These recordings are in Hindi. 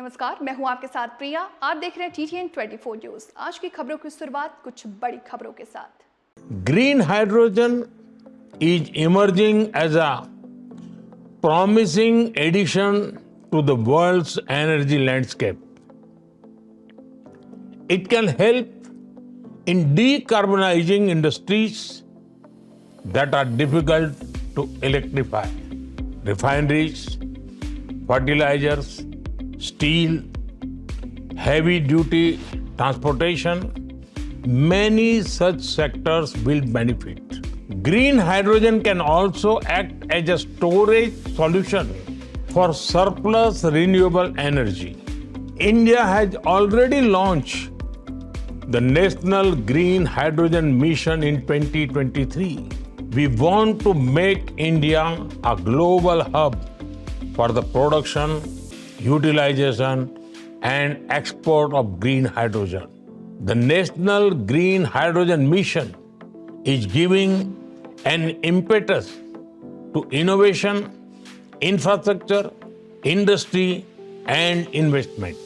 नमस्कार, मैं हूं आपके साथ प्रिया। आप देख रहे हैं TTN 24 न्यूज। आज की खबरों की शुरुआत कुछ बड़ी खबरों के साथ। Green hydrogen is emerging as a promising addition to the world's energy landscape. It can help in decarbonizing industries that are difficult to electrify. Refineries, fertilizers, steel, heavy duty transportation, many such sectors will benefit. Green hydrogen can also act as a storage solution for surplus renewable energy. India has already launched the National Green Hydrogen Mission in 2023. We want to make India a global hub for the production, utilization, and export of green hydrogen. The National Green Hydrogen Mission is giving an impetus to innovation, infrastructure, industry, and investment.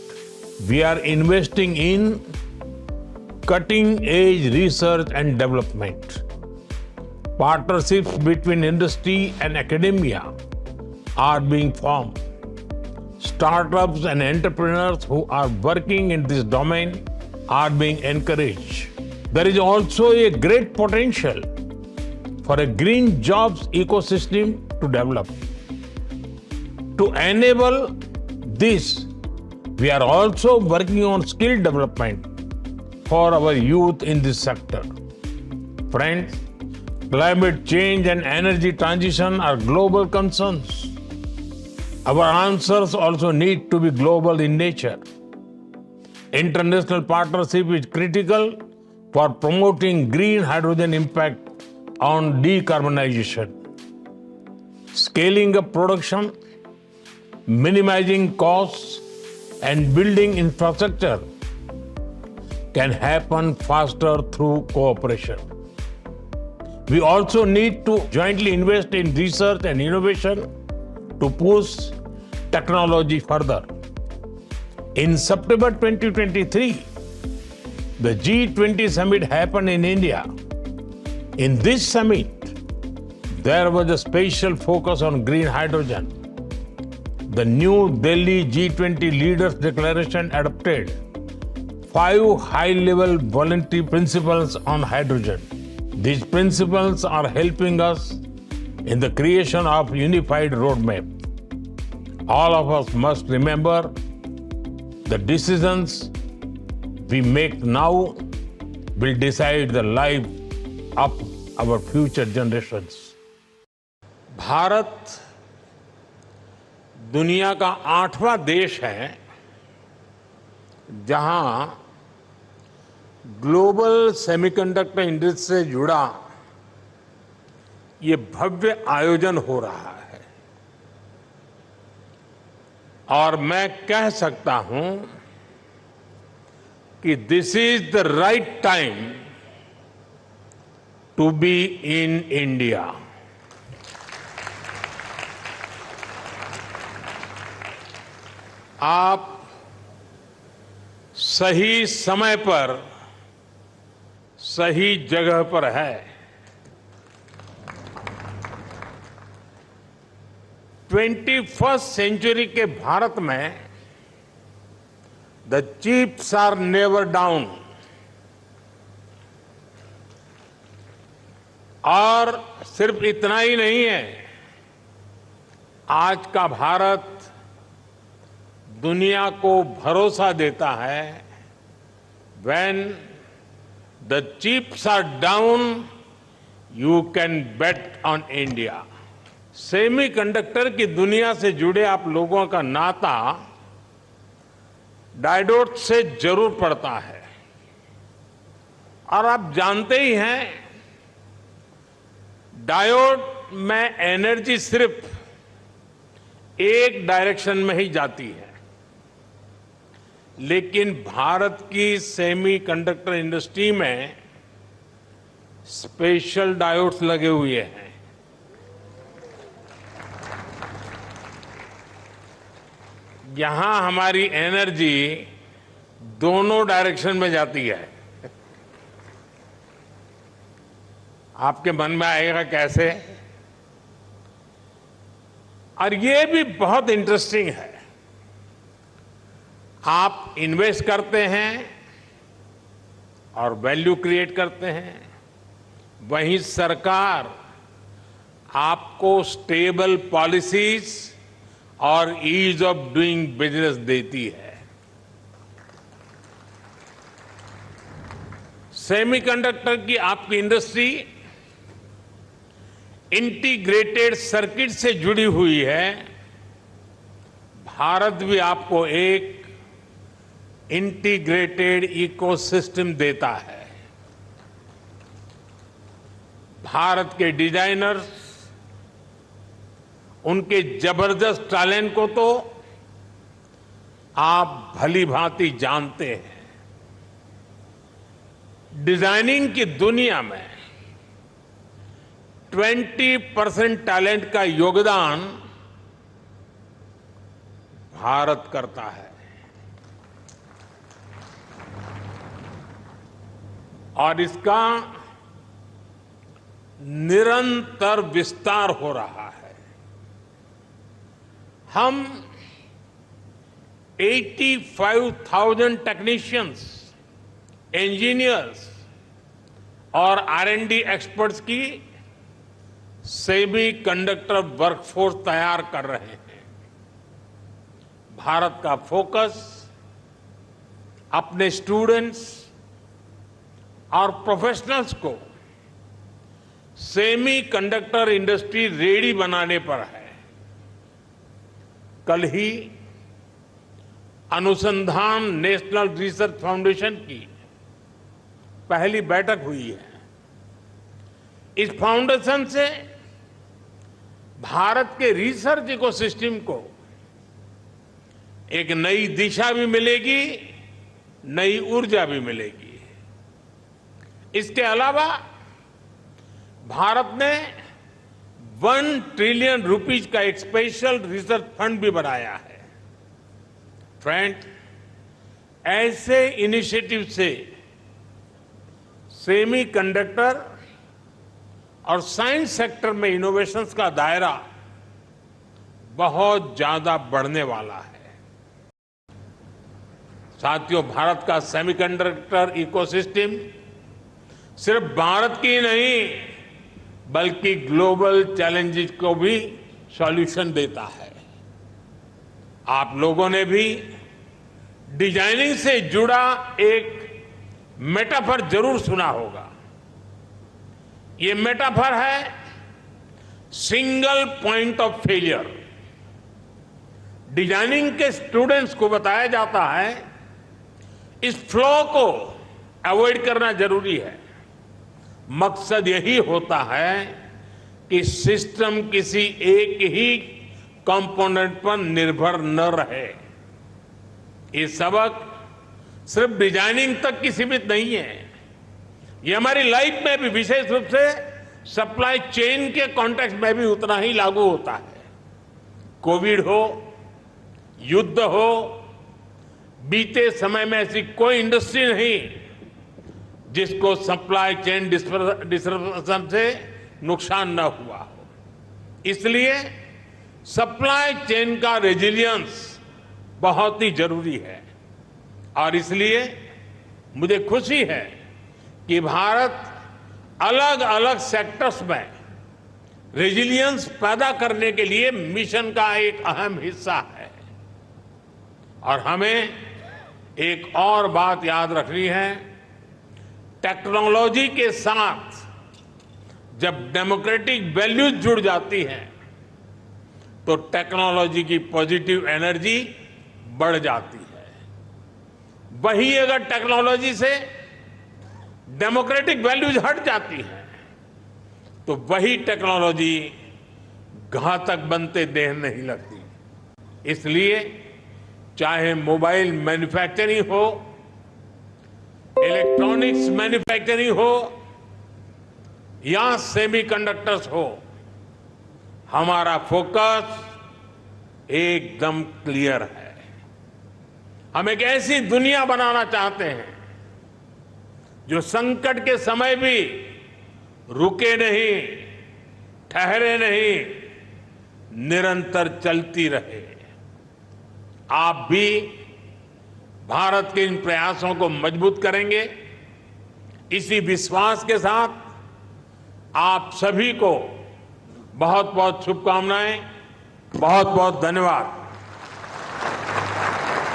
We are investing in cutting-edge research and development. Partnerships between industry and academia are being formed. Startups and entrepreneurs who are working in this domain are being encouraged. There is also a great potential for a green jobs ecosystem to develop. To enable this, we are also working on skill development for our youth in this sector. Friends, climate change and energy transition are global concerns. Our answers also need to be global in nature. International partnership is critical for promoting green hydrogen impact on decarbonization. Scaling up production, minimizing costs, and building infrastructure can happen faster through cooperation. We also need to jointly invest in research and innovation to push technology further. In September 2023, the G20 summit happened in India. In this summit, there was a special focus on green hydrogen. The New Delhi G20 Leaders Declaration adopted 5 high-level voluntary principles on hydrogen. These principles are helping us in the creation of a unified roadmap. All of us must remember the decisions we make now will decide the life of our future generations. Bharat दुनिया का 8वां देश है जहां ग्लोबल सेमीकंडक्टर इंडस्ट्री से जुड़ा ये भव्य आयोजन हो रहा है और मैं कह सकता हूं कि this is the right time to be in India. आप सही समय पर सही जगह पर है। 21st सेंचुरी के भारत में the chips are never down और सिर्फ इतना ही नहीं है, आज का भारत दुनिया को भरोसा देता है when the chips are down, you can bet on India. Semiconductor की दुनिया से जुड़े आप लोगों का नाता डायोड से जरूर पड़ता है और आप जानते ही हैं डायोड में एनर्जी सिर्फ एक डायरेक्शन में ही जाती है, लेकिन भारत की सेमीकंडक्टर इंडस्ट्री में स्पेशल डायोड्स लगे हुए हैं। यहां हमारी एनर्जी दोनों डायरेक्शन में जाती है। आपके मन में आएगा कैसे? और ये भी बहुत इंटरेस्टिंग है। आप इन्वेस्ट करते हैं और वैल्यू क्रिएट करते हैं, वहीं सरकार आपको स्टेबल पॉलिसीज और ईज ऑफ डूइंग बिजनेस देती है। सेमीकंडक्टर की आपकी इंडस्ट्री इंटीग्रेटेड सर्किट से जुड़ी हुई है। भारत भी आपको एक इंटीग्रेटेड इकोसिस्टम देता है। भारत के डिजाइनर्स, उनके जबरदस्त टैलेंट को तो आप भली भांति जानते हैं। डिजाइनिंग की दुनिया में 20% टैलेंट का योगदान भारत करता है। और इसका निरंतर विस्तार हो रहा है। हम 85,000 टेक्नीशियंस, इंजीनियर्स और R&D एक्सपर्ट्स की सेमी कंडक्टर वर्कफोर्स तैयार कर रहे हैं। भारत का फोकस अपने स्टूडेंट्स और प्रोफेशनल्स को सेमी कंडक्टर इंडस्ट्री रेडी बनाने पर है। कल ही अनुसंधान नेशनल रिसर्च फाउंडेशन की पहली बैठक हुई है। इस फाउंडेशन से भारत के रिसर्च इकोसिस्टम को एक नई दिशा भी मिलेगी, नई ऊर्जा भी मिलेगी। इसके अलावा भारत ने 1 ट्रिलियन रुपीज का एक स्पेशल रिसर्च फंड भी बनाया है। फ्रेंड, ऐसे इनिशिएटिव से सेमी कंडक्टर और साइंस सेक्टर में इनोवेशंस का दायरा बहुत ज्यादा बढ़ने वाला है। साथियों, भारत का सेमीकंडक्टर इकोसिस्टम सिर्फ भारत की नहीं बल्कि ग्लोबल चैलेंजेस को भी सॉल्यूशन देता है। आप लोगों ने भी डिजाइनिंग से जुड़ा एक मेटाफर जरूर सुना होगा। ये मेटाफर है single point of failure. Designing के स्टूडेंट्स को बताया जाता है इस फ्लो को अवॉइड करना जरूरी है। मकसद यही होता है कि सिस्टम किसी एक ही कंपोनेंट पर निर्भर न रहे। ये सबक सिर्फ डिजाइनिंग तक की सीमित नहीं है, ये हमारी लाइफ में भी, विशेष रूप से सप्लाई चेन के कॉन्टेक्स्ट में भी उतना ही लागू होता है। कोविड हो, युद्ध हो, बीते समय में ऐसी कोई इंडस्ट्री नहीं जिसको सप्लाई चेन डिस्ट्रप्शन से नुकसान न हुआ हो। इसलिए सप्लाई चेन का रेजिलियंस बहुत ही जरूरी है। और इसलिए मुझे खुशी है कि भारत अलग अलग सेक्टर्स में रेजिलियंस पैदा करने के लिए मिशन का एक अहम हिस्सा है। और हमें एक और बात याद रखनी है, टेक्नोलॉजी के साथ जब डेमोक्रेटिक वैल्यूज जुड़ जाती हैं तो टेक्नोलॉजी की पॉजिटिव एनर्जी बढ़ जाती है। वही अगर टेक्नोलॉजी से डेमोक्रेटिक वैल्यूज हट जाती हैं तो वही टेक्नोलॉजी घातक बनते देर नहीं लगती। इसलिए चाहे मोबाइल मैन्युफैक्चरिंग हो, इलेक्ट्रॉनिक्स मैन्युफैक्चरिंग हो या सेमीकंडक्टर्स हो, हमारा फोकस एकदम क्लियर है। हम एक ऐसी दुनिया बनाना चाहते हैं जो संकट के समय भी रुके नहीं, ठहरे नहीं, निरंतर चलती रहे। आप भी भारत के इन प्रयासों को मजबूत करेंगे, इसी विश्वास के साथ आप सभी को बहुत बहुत शुभकामनाएं, बहुत बहुत धन्यवाद।